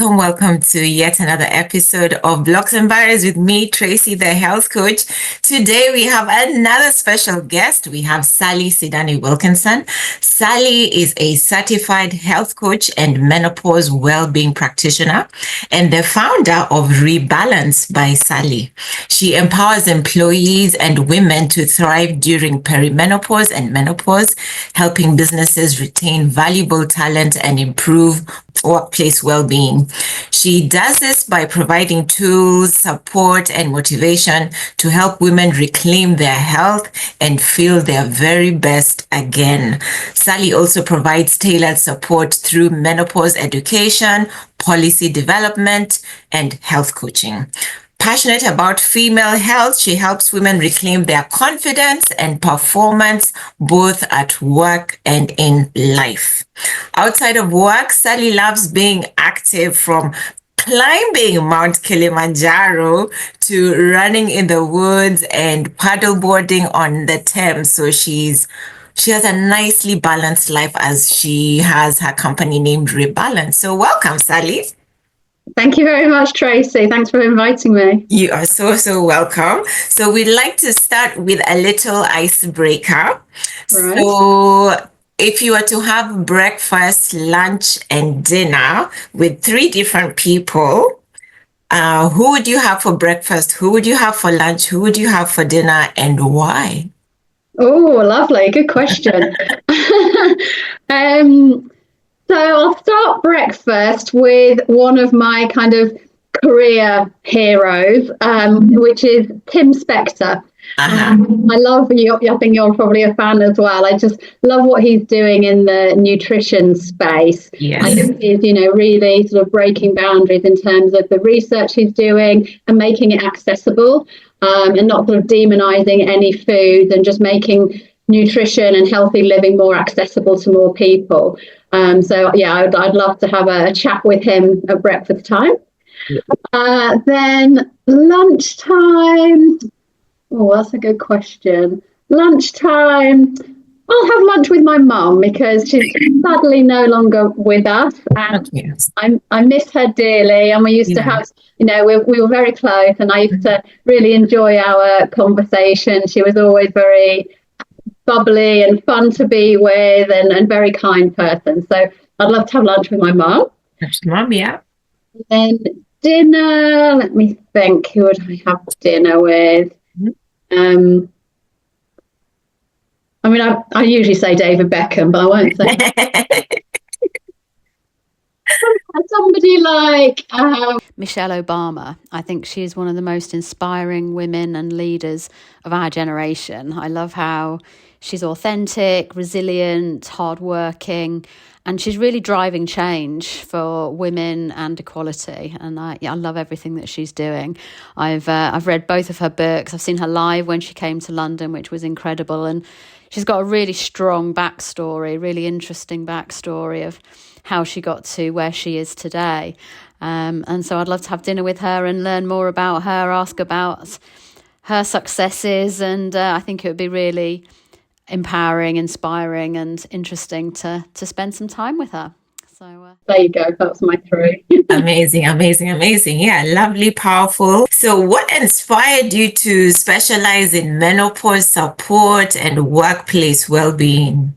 Welcome to yet another episode of Blocks and Barriers with me, Tracy, the health coach. Today we have another special guest. We have Sidani-Wilkinson. Sally is a certified health coach and menopause wellbeing practitioner and the founder of Rebalance by Sally. She empowers employees and women to thrive during perimenopause and menopause, helping businesses retain valuable talent and improve workplace well-being. She does this by providing tools, support, and motivation to help women reclaim their health and feel their very best again. Sally also provides tailored support through menopause education, policy development, and health coaching. Passionate about female health, she helps women reclaim their confidence and performance both at work and in life. Outside of work, Sally loves being active, from climbing Mount Kilimanjaro to running in the woods and paddleboarding on the Thames. So she has a nicely balanced life, as she has her company named Rebalance. So welcome, Sally. Thank you very much, Tracy. Thanks for inviting me. You are so welcome. So we'd like to start with a little icebreaker. Right. So if you were to have breakfast, lunch, and dinner with 3 different people, who would you have for breakfast? Who would you have for lunch? Who would you have for dinner, and why? Oh, lovely. Good question. So I'll start breakfast with one of my kind of career heroes, which is Tim Spector. I love you. I think you're probably a fan as well. I just love what he's doing in the nutrition space. Yes. I think he's, really sort of breaking boundaries in terms of the research he's doing and making it accessible, and not sort of demonizing any foods, and just making nutrition and healthy living more accessible to more people. So yeah, I'd love to have a chat with him at breakfast time. Yeah. Then lunchtime. Oh, that's a good question. Lunchtime, I'll have lunch with my mum because she's sadly no longer with us, and yes. I miss her dearly. And we used to have, we were very close, and I used to really enjoy our conversation. She was always very bubbly and fun to be with, and very kind person. So I'd love to have lunch with my mum. That's mum, yeah. And then dinner, let me think, who would I have dinner with? Mm-hmm. I usually say David Beckham, but I won't say somebody like Michelle Obama. I think she's one of the most inspiring women and leaders of our generation. I love how she's authentic, resilient, hardworking, and she's really driving change for women and equality. And I love everything that she's doing. I've read both of her books. I've seen her live when she came to London, which was incredible. And she's got a really strong backstory, really interesting backstory of how she got to where she is today. And so I'd love to have dinner with her and learn more about her, ask about her successes. And I think it would be really empowering, inspiring, and interesting to spend some time with her. So there you go. That's my 3. Amazing. Yeah, lovely, powerful. So what inspired you to specialize in menopause support and workplace well-being?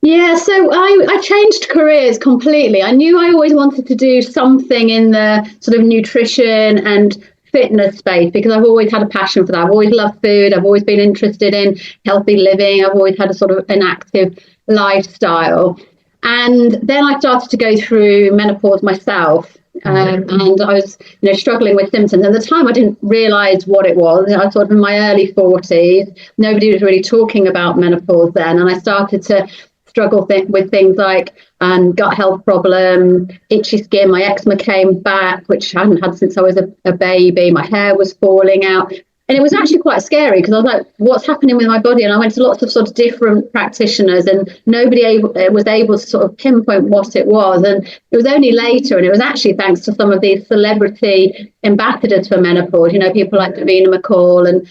Yeah, so I changed careers completely. I knew I always wanted to do something in the sort of nutrition and fitness space because I've always had a passion for that. I've always loved food. I've always been interested in healthy living. I've always had a sort of an active lifestyle. And then I started to go through menopause myself. And I was, struggling with symptoms. At the time, I didn't realise what it was. I was sort of in my early 40s. Nobody was really talking about menopause then. And I started to struggle with things like gut health problem, itchy skin. My eczema came back, which I hadn't had since I was a baby. My hair was falling out. And it was actually quite scary because I was like, what's happening with my body? And I went to lots of sort of different practitioners and nobody was able to sort of pinpoint what it was. And it was only later, and it was actually thanks to some of these celebrity ambassadors for menopause, people like Davina McCall and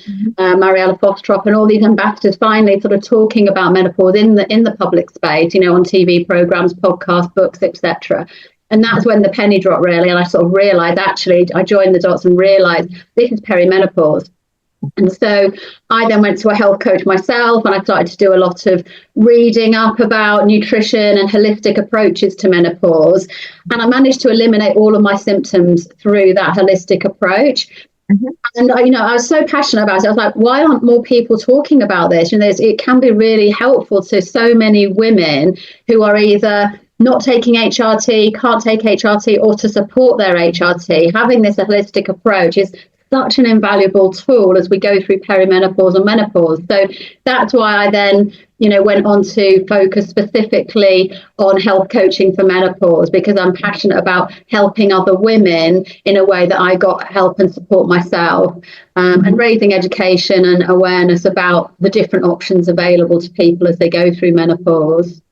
Mariella Fostrop and all these ambassadors finally sort of talking about menopause in the public space, on TV programs, podcasts, books, etc. And that's when the penny dropped, really. And I sort of realized, actually, I joined the dots and realized this is perimenopause. And so I then went to a health coach myself, and I started to do a lot of reading up about nutrition and holistic approaches to menopause. And I managed to eliminate all of my symptoms through that holistic approach. And, I was so passionate about it. I was like, why aren't more people talking about this? It can be really helpful to so many women who are either not taking HRT, can't take HRT, or to support their HRT. Having this holistic approach is such an invaluable tool as we go through perimenopause and menopause. So that's why I then, went on to focus specifically on health coaching for menopause, because I'm passionate about helping other women in a way that I got help and support myself, and raising education and awareness about the different options available to people as they go through menopause.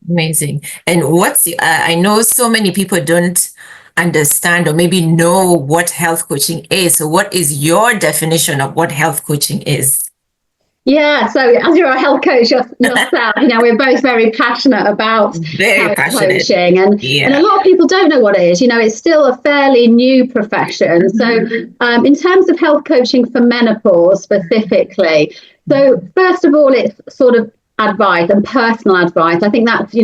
Amazing. And I know so many people don't understand or maybe know what health coaching is. So what is your definition of what health coaching is? Yeah, so as you're a health coach yourself, we're both very passionate about health coaching, and a lot of people don't know what it is. It's still a fairly new profession. So in terms of health coaching for menopause specifically, so first of all, it's sort of advice and personal advice. I think that's,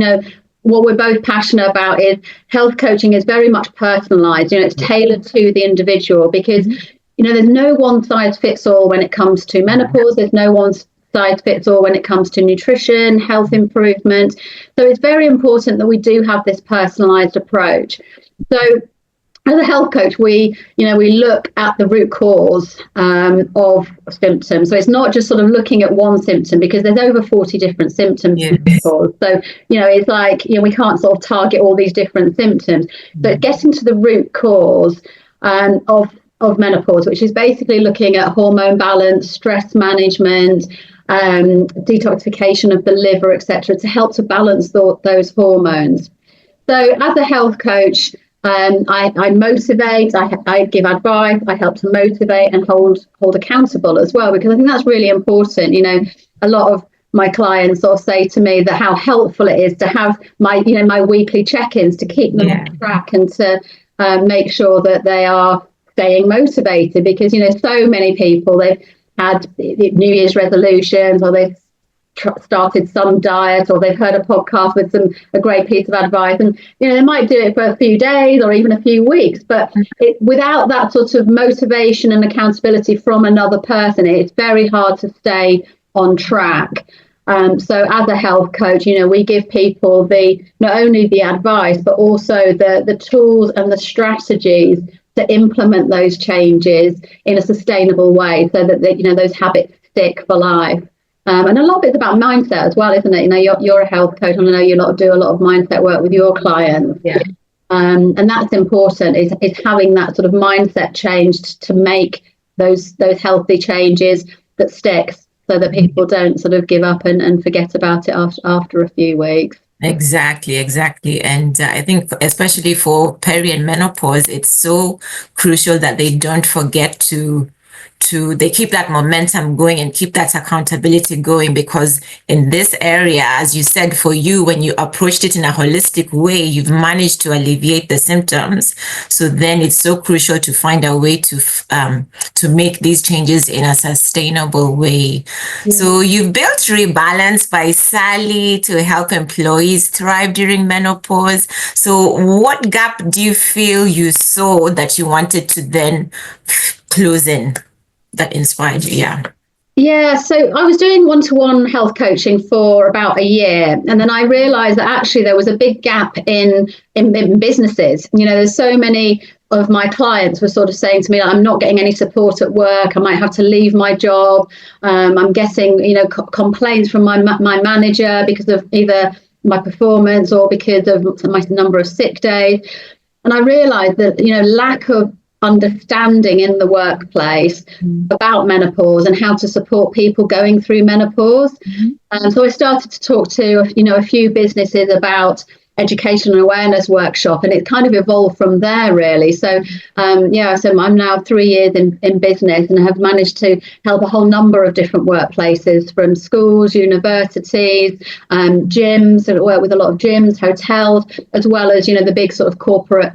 what we're both passionate about is health coaching is very much personalized. It's tailored to the individual, because there's no one size fits all when it comes to menopause. There's no one size fits all when it comes to nutrition, health improvement. So it's very important that we do have this personalized approach. So as a health coach, we look at the root cause of symptoms. So it's not just sort of looking at one symptom, because there's over 40 different symptoms. Yes. So, it's like, we can't sort of target all these different symptoms. But getting to the root cause of menopause, which is basically looking at hormone balance, stress management, detoxification of the liver, etc., to help to balance those hormones. So as a health coach, I motivate, I give advice, I help to motivate and hold accountable as well, because I think that's really important. A lot of my clients sort of say to me that how helpful it is to have my weekly check-ins to keep them on track and to make sure that they are staying motivated, because so many people, they've had New Year's resolutions, or they've started some diet, or they've heard a podcast with a great piece of advice, and they might do it for a few days or even a few weeks, but without that sort of motivation and accountability from another person, it's very hard to stay on track. So as a health coach, we give people not only the advice, but also the tools and the strategies to implement those changes in a sustainable way, so that those habits stick for life. And a lot of it's about mindset as well, isn't it? You're a health coach, and I know you do a lot of mindset work with your clients. Yeah. And that's important, is having that sort of mindset changed to make those healthy changes that sticks, so that people don't sort of give up and forget about it after a few weeks. Exactly. And I think especially for peri and menopause, it's so crucial that they don't forget they keep that momentum going and keep that accountability going, because in this area, as you said, for you, when you approached it in a holistic way, you've managed to alleviate the symptoms. So then it's so crucial to find a way to make these changes in a sustainable way. Yeah. So you've built Rebalance by Sally to help employees thrive during menopause. So what gap do you feel you saw that you wanted to then close in, that inspired you? Yeah, so I was doing one-to-one health coaching for about a year, and then I realized that actually there was a big gap in businesses. There's so many of my clients were sort of saying to me, I'm not getting any support at work, I might have to leave my job, I'm getting complaints from my manager because of either my performance or because of my number of sick days. And I realized that lack of understanding in the workplace about menopause and how to support people going through menopause. So I started to talk to, a few businesses about education and awareness workshop, and it kind of evolved from there, really. So so I'm now 3 years in business and have managed to help a whole number of different workplaces, from schools, universities, gyms. I work with a lot of gyms, hotels, as well as the big sort of corporate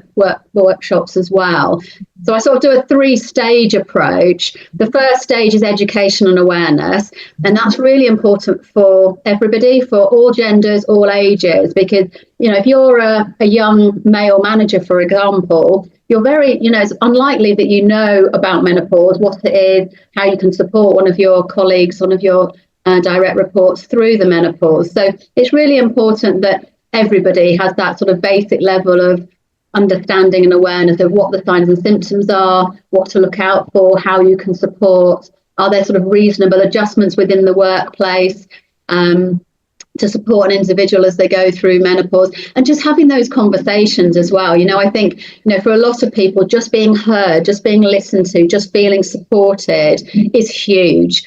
workshops as well. So I sort of do a 3-stage approach. The first stage is education and awareness, and that's really important for everybody, for all genders, all ages, because if you're a young male manager, for example, you're very, it's unlikely that you know about menopause, what it is, how you can support one of your colleagues, one of your direct reports through the menopause. So it's really important that everybody has that sort of basic level of understanding and awareness of what the signs and symptoms are, what to look out for, how you can support. Are there sort of reasonable adjustments within the workplace to support an individual as they go through menopause, and just having those conversations as well. I think, for a lot of people, just being heard, just being listened to, just feeling supported is huge,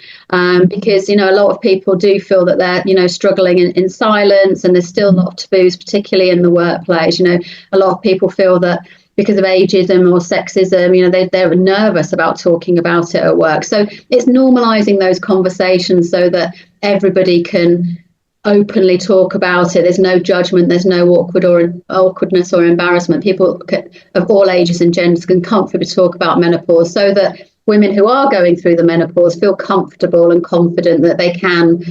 because, a lot of people do feel that they're, struggling in silence, and there's still a lot of taboos, particularly in the workplace. A lot of people feel that because of ageism or sexism, they're nervous about talking about it at work. So it's normalising those conversations so that everybody can openly talk about it. There's no judgment, there's no awkwardness or embarrassment. People of all ages and genders can comfortably talk about menopause, so that women who are going through the menopause feel comfortable and confident that they can,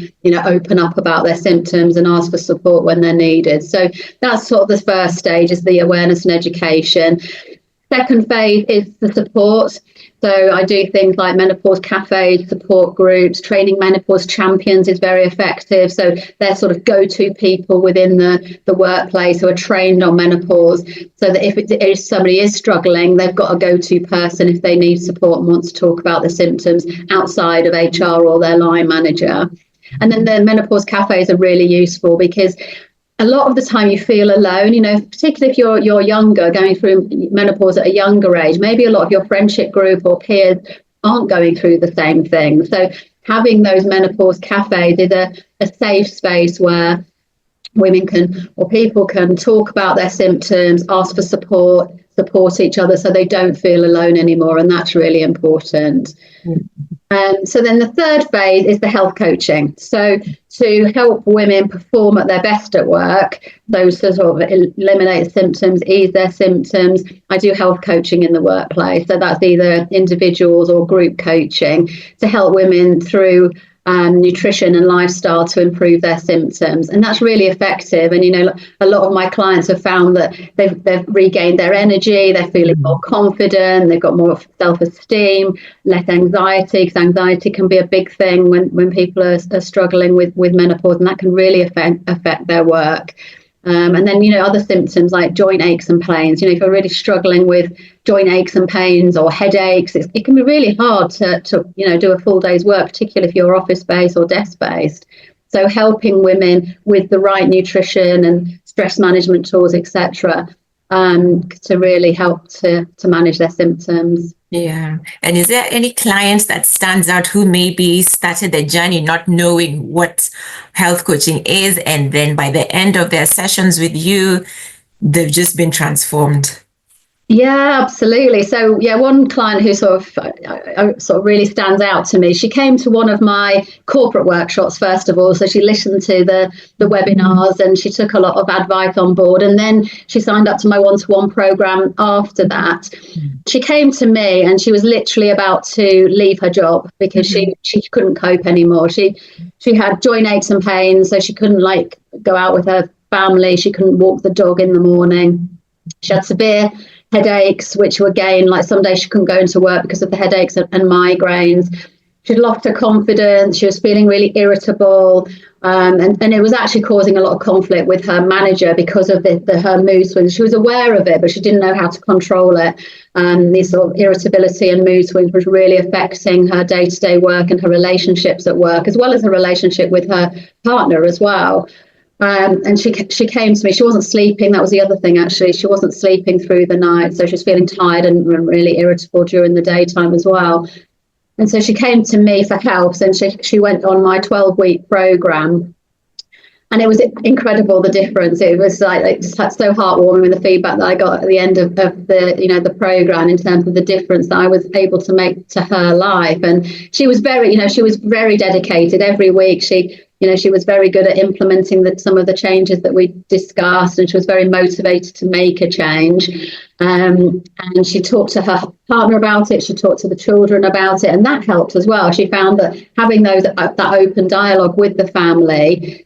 open up about their symptoms and ask for support when they're needed. So that's sort of the first stage, is the awareness and education. Second phase is the support. So I do things like menopause cafes, support groups. Training menopause champions is very effective. So they're sort of go-to people within the workplace who are trained on menopause, so that if somebody is struggling, they've got a go-to person if they need support and want to talk about the symptoms outside of HR or their line manager. And then the menopause cafes are really useful, because a lot of the time you feel alone, particularly if you're younger, going through menopause at a younger age. Maybe a lot of your friendship group or peers aren't going through the same thing. So having those menopause cafes is a safe space where women people can talk about their symptoms, ask for support each other, so they don't feel alone anymore. And that's really important. So then the third phase is the health coaching. So to help women perform at their best at work, those to sort of eliminate symptoms, ease their symptoms, I do health coaching in the workplace. So that's either individuals or group coaching to help women through nutrition and lifestyle to improve their symptoms. And that's really effective. And, a lot of my clients have found that they've regained their energy, they're feeling more confident, they've got more self-esteem, less anxiety, because anxiety can be a big thing when people are struggling with menopause, and that can really affect their work. And then, other symptoms like joint aches and pains. If you're really struggling with joint aches and pains or headaches, it can be really hard to do a full day's work, particularly if you're office-based or desk-based. So helping women with the right nutrition and stress management tools, etc., to really help to manage their symptoms. Yeah. And is there any clients that stands out who maybe started their journey not knowing what health coaching is, and then by the end of their sessions with you, they've just been transformed? Yeah, absolutely. So, one client who sort of really stands out to me, she came to one of my corporate workshops, first of all. So she listened to the webinars and she took a lot of advice on board. And then she signed up to my one-to-one program after that. She came to me and she was literally about to leave her job because she couldn't cope anymore. She had joint aches and pains, so she couldn't go out with her family. She couldn't walk the dog in the morning. She had severe headaches, which were again, some days she couldn't go into work because of the headaches and migraines. She'd lost her confidence. She was feeling really irritable. And it was actually causing a lot of conflict with her manager because of her mood swings. She was aware of it, but she didn't know how to control it. This sort of irritability and mood swings was really affecting her day-to-day work and her relationships at work, as well as her relationship with her partner as well. And she came to me. She wasn't sleeping. That was the other thing, actually. She wasn't sleeping through the night. So she was feeling tired and really irritable during the daytime as well. And so she came to me for help, and she went on my 12-week program. And it was incredible, the difference. It was like just so heartwarming with the feedback that I got at the end of the program in terms of the difference that I was able to make to her life. And she was very dedicated. Every week she was very good at implementing some of the changes that we discussed, and she was very motivated to make a change. And she talked to her partner about it. She talked to the children about it, and that helped as well. She found that having that open dialogue with the family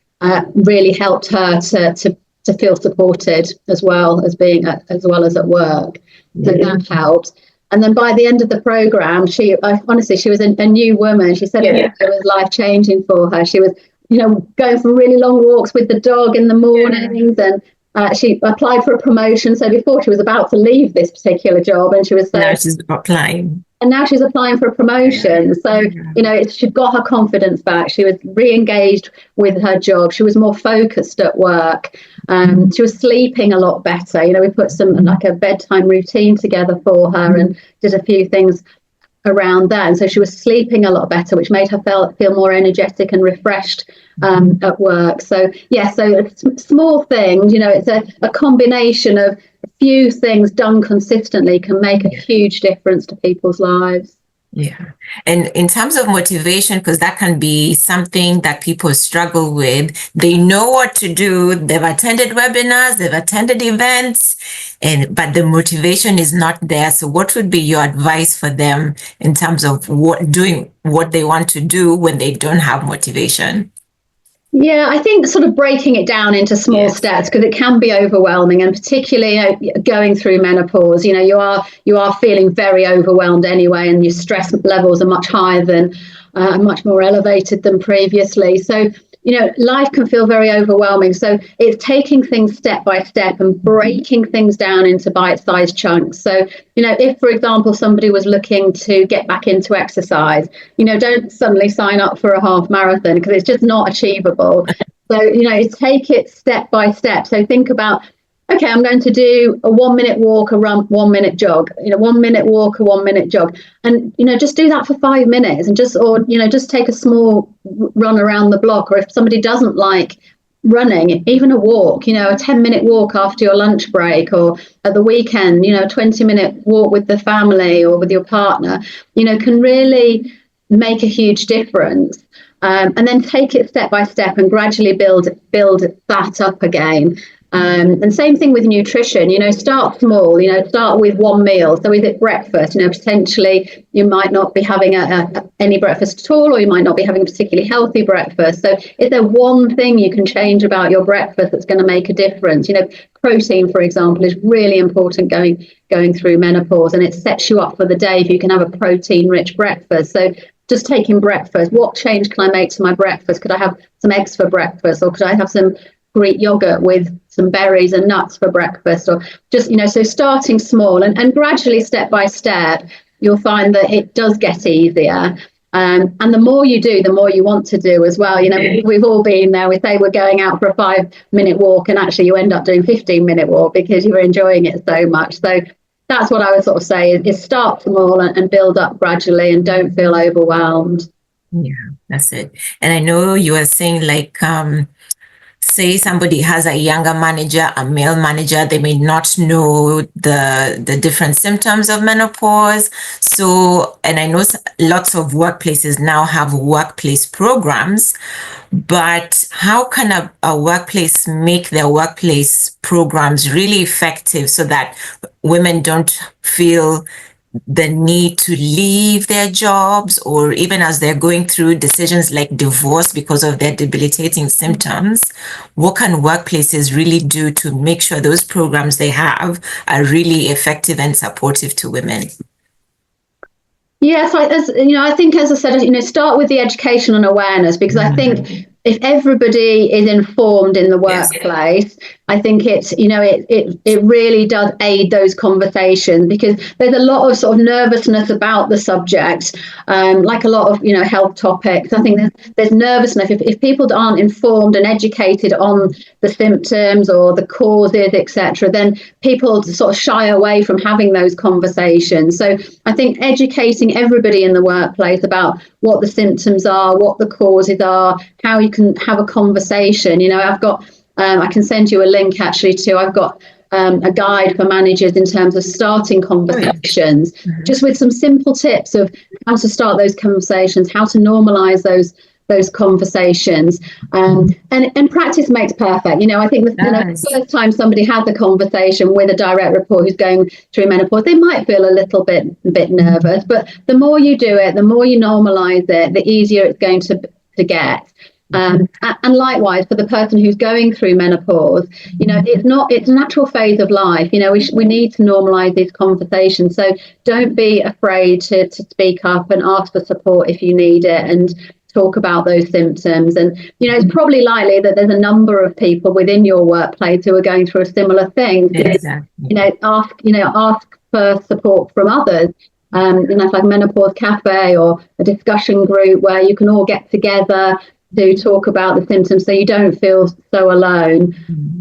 really helped her to feel supported as well as at work. So that helped. And then by the end of the program, she was a new woman. She said it was life-changing for her. She was, going for really long walks with the dog in the mornings, and she applied for a promotion. So before, she was about to leave this particular job, and now she's applying. And now she's applying for a promotion. So, she got her confidence back. She was re-engaged with her job. She was more focused at work. She was sleeping a lot better. We put like a bedtime routine together for her and did a few things around that. And so she was sleeping a lot better, which made her feel more energetic and refreshed at work. So, so small things, it's a combination of a few things done consistently can make a huge difference to people's lives. Yeah. And in terms of motivation, because that can be something that people struggle with, they know what to do. They've attended webinars, they've attended events, but the motivation is not there. So what would be your advice for them in terms of doing what they want to do when they don't have motivation? Yeah, I think sort of breaking it down into small steps, because it can be overwhelming, and particularly going through menopause, you are feeling very overwhelmed anyway, and your stress levels are much higher than much more elevated than previously. So life can feel very overwhelming. So it's taking things step by step and breaking things down into bite-sized chunks. So, if, for example, somebody was looking to get back into exercise, don't suddenly sign up for a half marathon, because it's just not achievable. So, take it step by step. So think about, okay, I'm going to do a 1 minute walk, a run, 1 minute jog, 1 minute walk, a 1 minute jog. And, just do that for 5 minutes, and just take a small run around the block. Or if somebody doesn't like running, even a walk, a 10-minute walk after your lunch break, or at the weekend, a 20-minute walk with the family or with your partner, can really make a huge difference. And then take it step by step and gradually build that up again. And same thing with nutrition, start small, start with one meal. So is it breakfast? Potentially you might not be having any breakfast at all, or you might not be having a particularly healthy breakfast. So is there one thing you can change about your breakfast that's going to make a difference? Protein, for example, is really important going through menopause, and it sets you up for the day if you can have a protein-rich breakfast. So just taking breakfast, what change can I make to my breakfast? Could I have some eggs for breakfast, or could I have some Greek yogurt with some berries and nuts for breakfast? Or just, so starting small and gradually, step by step, you'll find that it does get easier. And the more you do, the more you want to do as well. We've all been there. We say we're going out for a 5-minute walk, and actually you end up doing 15-minute walk because you're enjoying it so much. So that's what I would sort of say is start small and build up gradually, and don't feel overwhelmed. Yeah, that's it. And I know you were saying, like, say somebody has a younger manager, a male manager, they may not know the different symptoms of menopause. So, and I know lots of workplaces now have workplace programs, but how can a workplace make their workplace programs really effective so that women don't feel the need to leave their jobs, or even as they're going through decisions like divorce because of their debilitating symptoms? What can workplaces really do to make sure those programs they have are really effective and supportive to women? Yes, I think, as I said, start with the education and awareness, because I think if everybody is informed in the workplace, I think it really does aid those conversations, because there's a lot of sort of nervousness about the subject, like a lot of health topics. I think there's nervousness if people aren't informed and educated on the symptoms or the causes, etc. Then people sort of shy away from having those conversations. So I think educating everybody in the workplace about what the symptoms are, what the causes are, how you can have a conversation. I've got I can send you a link actually to, I've got a guide for managers in terms of starting conversations, just with some simple tips of how to start those conversations, how to normalize those conversations, and practice makes perfect. I think the first time somebody has a conversation with a direct report who's going through menopause, they might feel a little bit nervous, but the more you do it, the more you normalize it, the easier it's going to get. And likewise for the person who's going through menopause, it's a natural phase of life. We need to normalize these conversations. So don't be afraid to speak up and ask for support if you need it, and talk about those symptoms. And it's probably likely that there's a number of people within your workplace who are going through a similar thing. Exactly. Ask for support from others. Like Menopause Cafe or a discussion group where you can all get together to talk about the symptoms, so you don't feel so alone.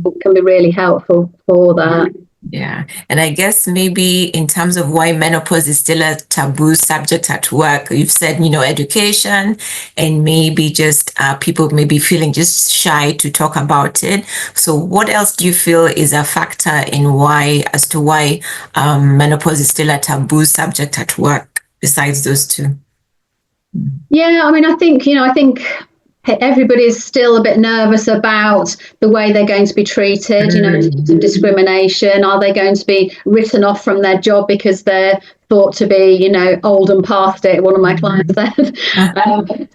It can be really helpful for that. Yeah. And I guess maybe in terms of why menopause is still a taboo subject at work, you've said, education, and maybe just people maybe feeling just shy to talk about it. So what else do you feel is a factor in why menopause is still a taboo subject at work besides those two? Yeah, I think everybody's still a bit nervous about the way they're going to be treated, in terms of discrimination. Are they going to be written off from their job because they're thought to be, old and past it, one of my clients said.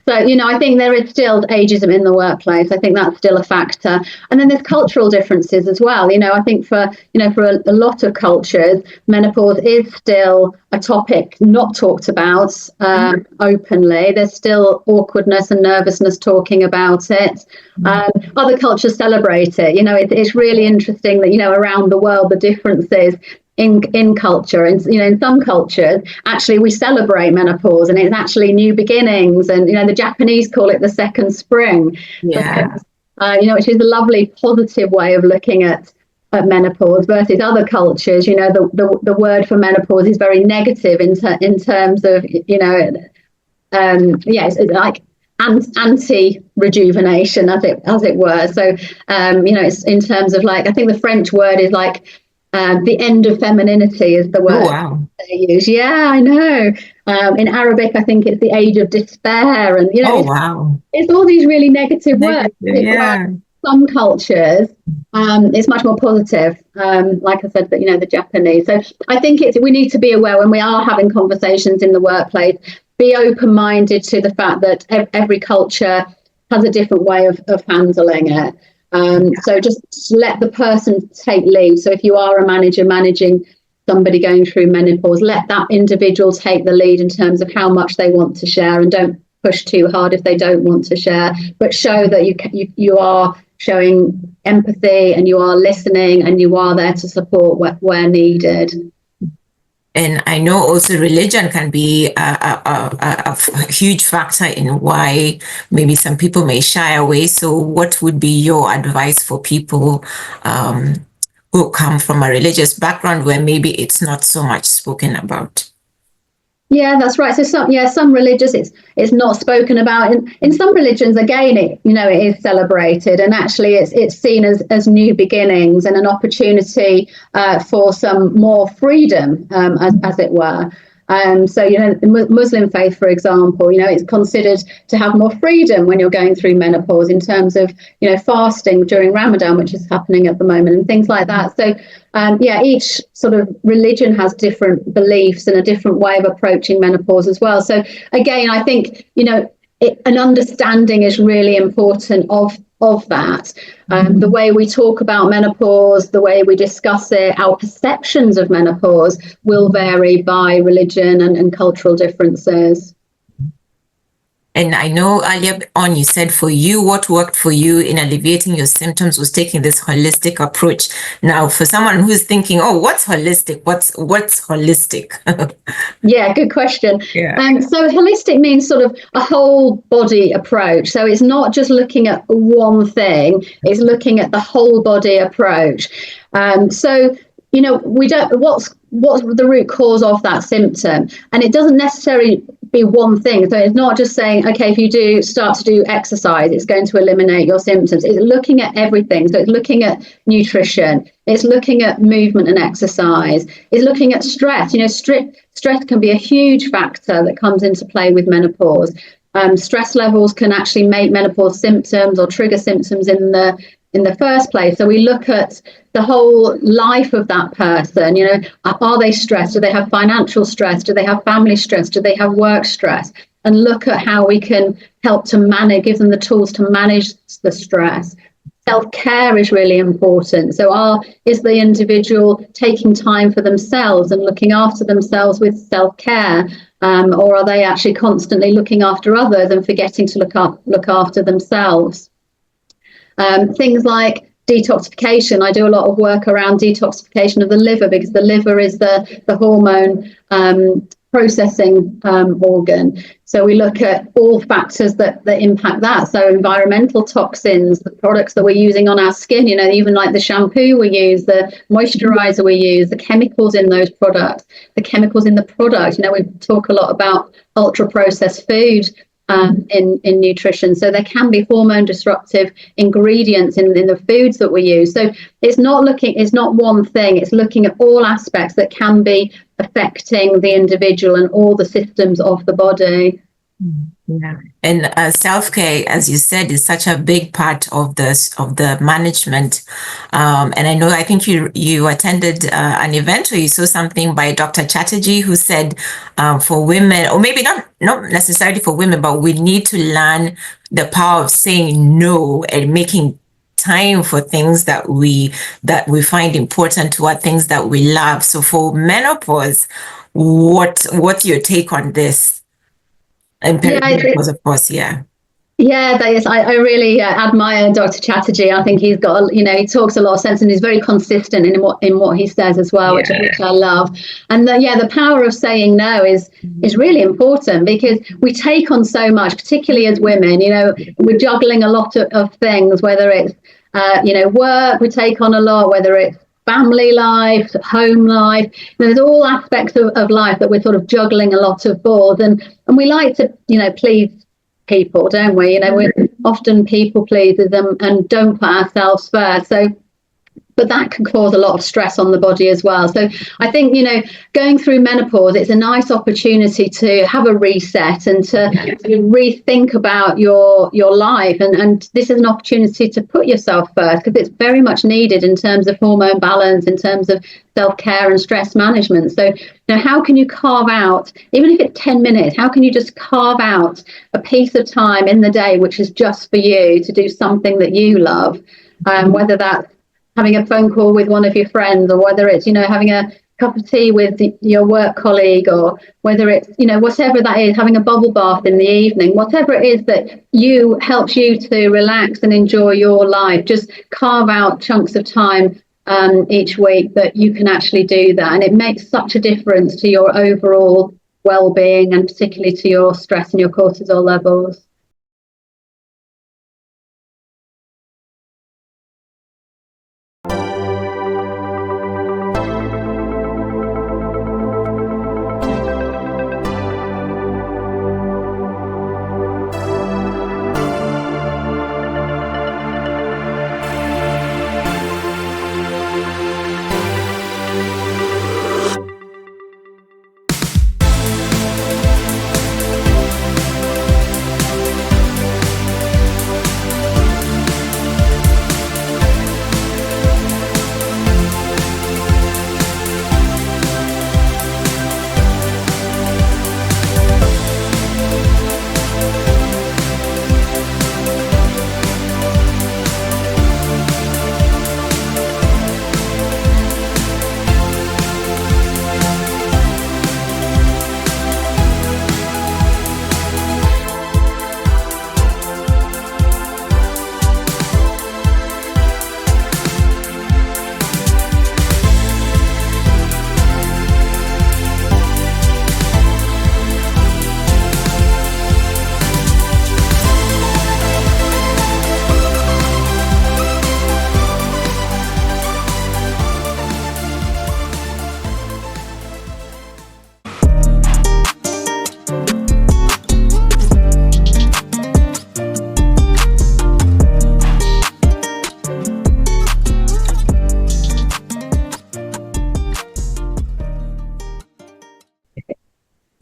So, I think there is still ageism in the workplace. I think that's still a factor. And then there's cultural differences as well. I think for a lot of cultures, menopause is still a topic not talked about openly. There's still awkwardness and nervousness talking about it. Other cultures celebrate it. It's really interesting that, around the world, the differences in culture, and in some cultures actually we celebrate menopause, and it's actually new beginnings, and the Japanese call it the second spring. Yeah. Which is a lovely positive way of looking at menopause, versus other cultures, the word for menopause is very negative in terms of it's like anti-rejuvenation, as it were. So it's in terms of, like, I think the French word is like the end of femininity is the word they use. Yeah, I know. In Arabic, I think it's the age of despair, and it's all these really negative words. Yeah. Some cultures, it's much more positive. Like I said, that the Japanese. So I think we need to be aware when we are having conversations in the workplace. Be open-minded to the fact that every culture has a different way of handling it. So just let the person take lead. So if you are a manager managing somebody going through menopause, let that individual take the lead in terms of how much they want to share, and don't push too hard if they don't want to share, but show that you are showing empathy, and you are listening, and you are there to support where needed. And I know also religion can be a huge factor in why maybe some people may shy away. So what would be your advice for people who come from a religious background where maybe it's not so much spoken about? Yeah, that's right. So some religious, it's not spoken about. In some religions, again, it is celebrated, and actually it's seen as new beginnings and an opportunity for some more freedom, as it were. So the Muslim faith, for example, it's considered to have more freedom when you're going through menopause, in terms of fasting during Ramadan, which is happening at the moment, and things like that. So each sort of religion has different beliefs and a different way of approaching menopause as well. So again, I think an understanding is really important of that. The way we talk about menopause, the way we discuss it, our perceptions of menopause will vary by religion and cultural differences. And I know earlier on you said for you, what worked for you in alleviating your symptoms was taking this holistic approach. Now, for someone who's thinking, oh, what's holistic? What's holistic? Yeah, good question. Yeah. So holistic means sort of a whole body approach. So it's not just looking at one thing, it's looking at the whole body approach. So, we don't, what's the root cause of that symptom? And it doesn't necessarily be one thing. So it's not just saying, okay, if you start to do exercise, it's going to eliminate your symptoms. It's looking at everything. So it's looking at nutrition, it's looking at movement and exercise, it's looking at stress. Stress can be a huge factor that comes into play with menopause. Stress levels can actually make menopause symptoms or trigger symptoms in the first place. So we look at the whole life of that person. Are they stressed? Do they have financial stress? Do they have family stress? Do they have work stress? And look at how we can help to manage, give them the tools to manage the stress. Self-care is really important. So is the individual taking time for themselves and looking after themselves with self-care? Or are they actually constantly looking after others and forgetting to look after themselves? Things like detoxification. I do a lot of work around detoxification of the liver, because the liver is the hormone processing organ. So we look at all factors that impact that. So environmental toxins, the products that we're using on our skin, even like the shampoo we use, the moisturizer we use, the chemicals in those products, the chemicals in the product. We talk a lot about ultra processed food in nutrition. So there can be hormone disruptive ingredients in the foods that we use. So it's not one thing, it's looking at all aspects that can be affecting the individual and all the systems of the body. Yeah. And self-care, as you said, is such a big part of the management. And I think you attended an event where you saw something by Dr. Chatterjee, who said for women, or maybe not necessarily for women, but we need to learn the power of saying no and making time for things that we find important, to what things that we love. So for menopause, what's your take on this? And perimenopause, of course, yeah. Yeah, that is. I really admire Dr. Chatterjee. I think he's got, he talks a lot of sense, and he's very consistent in what he says as well, which I love. And the power of saying no is really important, because we take on so much, particularly as women. We're juggling a lot of things, whether it's work, we take on a lot, whether it's family life, home life. There's all aspects of life that we're sort of juggling a lot of balls, and we like to please people, don't we? We're often people pleasers and don't put ourselves first. But that can cause a lot of stress on the body as well. So I think, going through menopause, it's a nice opportunity to have a reset and to rethink about your life. And this is an opportunity to put yourself first, because it's very much needed in terms of hormone balance, in terms of self-care and stress management. So, how can you carve out, even if it's 10 minutes, how can you just carve out a piece of time in the day which is just for you to do something that you love, whether that's having a phone call with one of your friends, or whether it's, having a cup of tea with your work colleague, or whether it's, whatever that is, having a bubble bath in the evening, whatever it is that helps you to relax and enjoy your life. Just carve out chunks of time each week that you can actually do that. And it makes such a difference to your overall well-being, and particularly to your stress and your cortisol levels.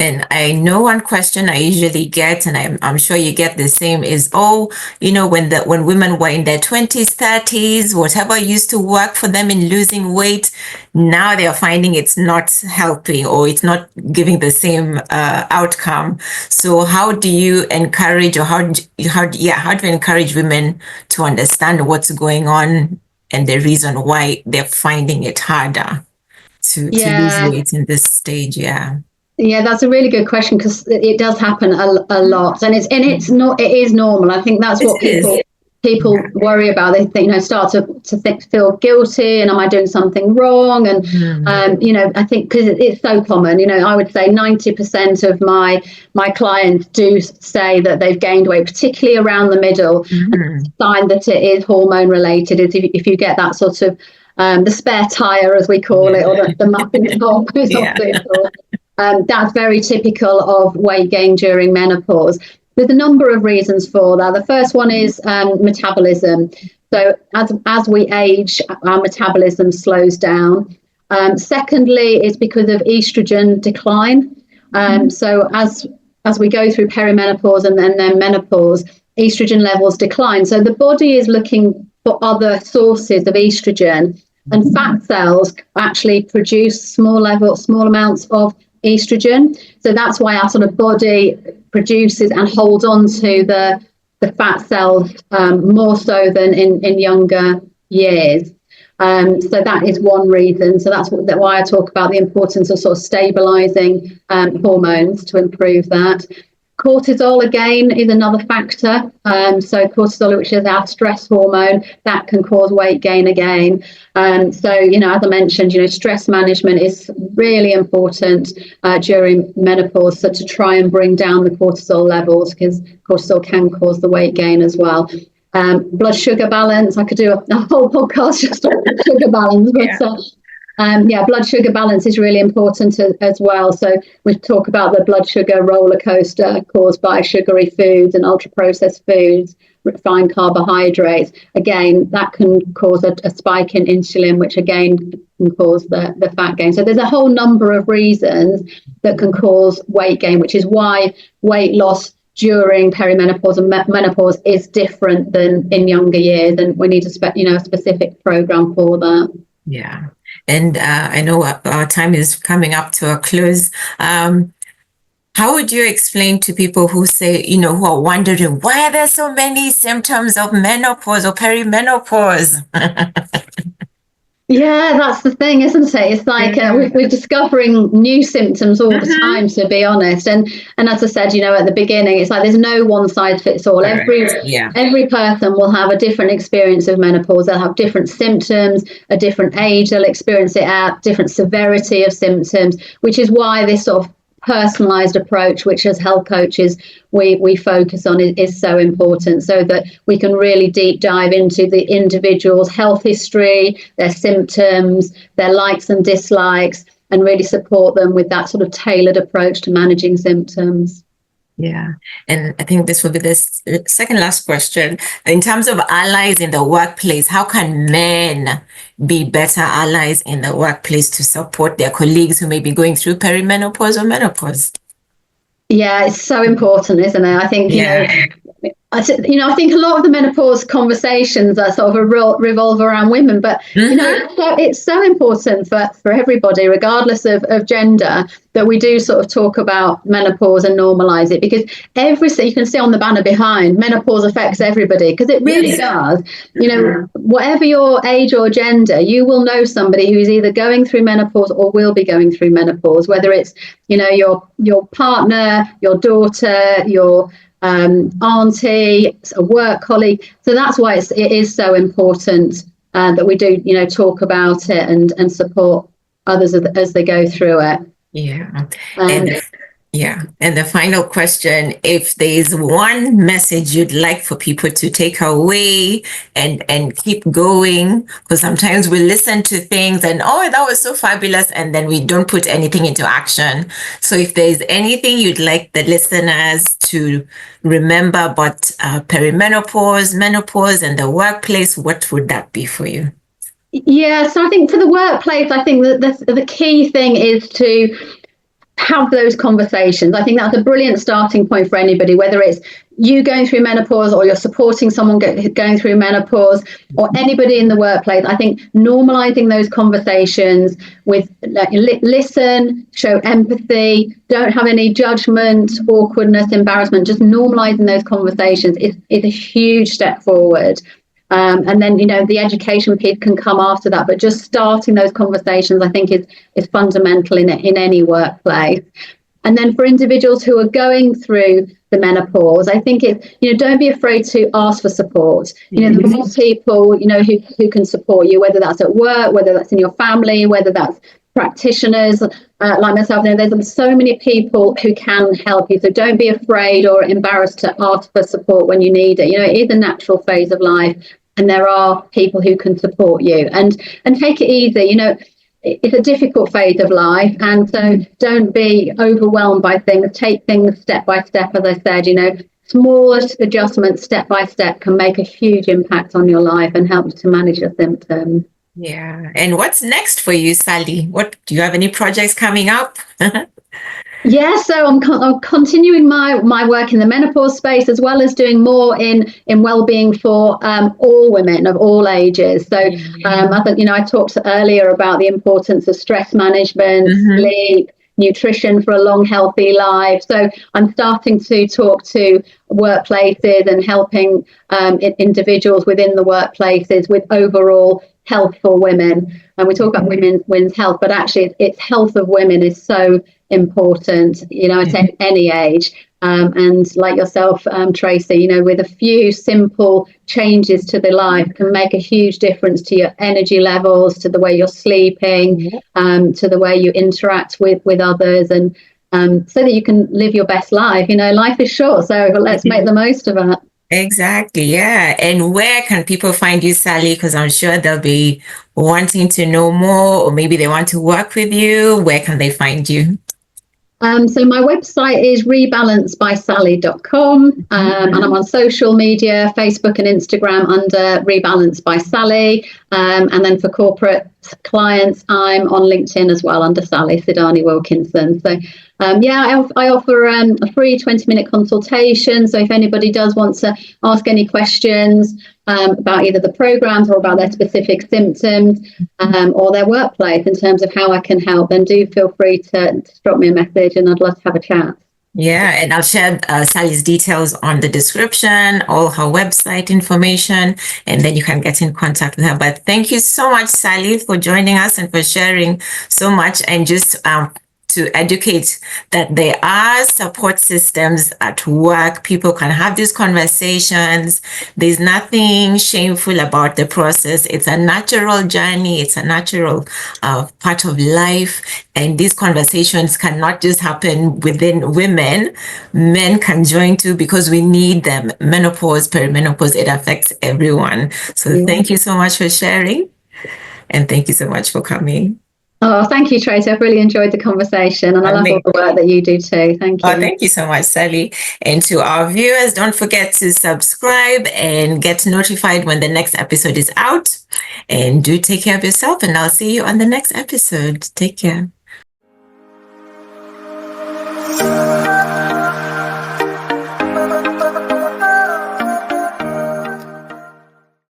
And I know one question I usually get, and I'm sure you get the same, is, when women were in their 20s, 30s, whatever used to work for them in losing weight, now they are finding it's not helping, or it's not giving the same outcome. So how do you encourage, or how do you encourage women to understand what's going on and the reason why they're finding it harder to lose Yeah. weight in this stage? Yeah. Yeah, that's a really good question, because it does happen a lot, and it is normal. I think that's what people worry about. They think, start to feel guilty, and am I doing something wrong? And I think because it's so common. I would say 90% of my clients do say that they've gained weight, particularly around the middle. And the sign that it is hormone related is if you get that sort of the spare tire, as we call it, or the muffin top, or something. That's very typical of weight gain during menopause. There's a number of reasons for that. The first one is metabolism. So as we age, our metabolism slows down. Secondly, it's because of estrogen decline. So as we go through perimenopause and then menopause, estrogen levels decline. So the body is looking for other sources of estrogen, and fat cells actually produce small amounts of estrogen. So that's why our sort of body produces and holds on to the fat cells more so than in younger years. So that is one reason. So that's why I talk about the importance of sort of stabilizing hormones to improve that. Cortisol, again, is another factor. So cortisol, which is our stress hormone, that can cause weight gain again. So, as I mentioned, stress management is really important during menopause, so to try and bring down the cortisol levels, because cortisol can cause the weight gain as well. Blood sugar balance, I could do a whole podcast just on sugar balance, but blood sugar balance is really important as well. So we talk about the blood sugar roller coaster caused by sugary foods and ultra processed foods, refined carbohydrates. Again, that can cause a spike in insulin, which again can cause the fat gain. So there's a whole number of reasons that can cause weight gain, which is why weight loss during perimenopause and menopause is different than in younger years, and we need a specific program for that. Yeah. And I know our time is coming up to a close. How would you explain to people who say, who are wondering why are there so many symptoms of menopause or perimenopause? Yeah, that's the thing, isn't it? It's like we're discovering new symptoms all the time, to be honest. And as I said, at the beginning, it's like there's no one size fits all. Every person will have a different experience of menopause. They'll have different symptoms, a different age they'll experience it at, different severity of symptoms, which is why this sort of personalized approach, which as health coaches we focus on, is so important, so that we can really deep dive into the individual's health history, their symptoms, their likes and dislikes, and really support them with that sort of tailored approach to managing symptoms. Yeah. And I think this will be the second last question. In terms of allies in the workplace, how can men be better allies in the workplace to support their colleagues who may be going through perimenopause or menopause? Yeah, it's so important, isn't it? I think, I think a lot of the menopause conversations are sort of revolve around women, but it's so important for everybody, regardless of gender, that we do sort of talk about menopause and normalize it, because you can see on the banner behind, menopause affects everybody, because it really does. Whatever your age or gender, you will know somebody who is either going through menopause or will be going through menopause, whether it's your partner, your daughter, your auntie, a work colleague. So that's why it is so important that we do talk about it and support others as they go through it. And the final question, if there's one message you'd like for people to take away and keep going, because sometimes we listen to things and that was so fabulous, and then we don't put anything into action. So if there's anything you'd like the listeners to remember about perimenopause, menopause, and the workplace, what would that be for you? Yeah, so I think for the workplace, I think that the key thing is to have those conversations. I think that's a brilliant starting point for anybody, whether it's you going through menopause or you're supporting someone going through menopause, or anybody in the workplace. I think normalizing those conversations with listen, show empathy, don't have any judgment, awkwardness, embarrassment, just normalizing those conversations is a huge step forward. And then, the education piece can come after that, but just starting those conversations, I think, is fundamental in any workplace. And then for individuals who are going through the menopause, I think don't be afraid to ask for support. There are more people, who can support you, whether that's at work, whether that's in your family, whether that's practitioners like myself. There's so many people who can help you. So don't be afraid or embarrassed to ask for support when you need it. It is a natural phase of life, and there are people who can support you. And take it easy. It's a difficult phase of life, and so don't be overwhelmed by things. Take things step by step, as I said. Small adjustments step by step can make a huge impact on your life and help to manage your symptoms. Yeah. And what's next for you, Sally? Do you have any projects coming up? Yeah, so I'm continuing my work in the menopause space, as well as doing more in wellbeing for all women of all ages. So I talked earlier about the importance of stress management, sleep, nutrition for a long, healthy life. So I'm starting to talk to workplaces and helping individuals within the workplaces with overall health for women. And we talk about women's health, but actually it's health of women is so important, I say any age. And like yourself, Tracy, with a few simple changes to the life can make a huge difference to your energy levels, to the way you're sleeping, to the way you interact with others, and so that you can live your best life. Life is short, so let's make the most of it. Exactly. Yeah. And where can people find you, Sally? Because I'm sure they'll be wanting to know more, or maybe they want to work with you. Where can they find you? So my website is rebalancedbysally.com, and I'm on social media, Facebook and Instagram under Rebalance by Sally. And then for corporate clients, I'm on LinkedIn as well under Sally Sidani-Wilkinson. So I offer a free 20-minute consultation. So if anybody does want to ask any questions about either the programs or about their specific symptoms or their workplace in terms of how I can help, then do feel free to drop me a message, and I'd love to have a chat. Yeah, and I'll share Sally's details on the description, all her website information, and then you can get in contact with her. But thank you so much, Sally, for joining us and for sharing so much, and just to educate that there are support systems at work. People can have these conversations. There's nothing shameful about the process. It's a natural journey. It's a natural part of life. And these conversations cannot just happen within women. Men can join too, because we need them. Menopause, perimenopause, it affects everyone. So Thank you so much for sharing. And thank you so much for coming. Oh, thank you, Tracy. I've really enjoyed the conversation, and I love all the work that you do too. Thank you. Oh, thank you so much, Sally. And to our viewers, don't forget to subscribe and get notified when the next episode is out. And do take care of yourself, and I'll see you on the next episode. Take care.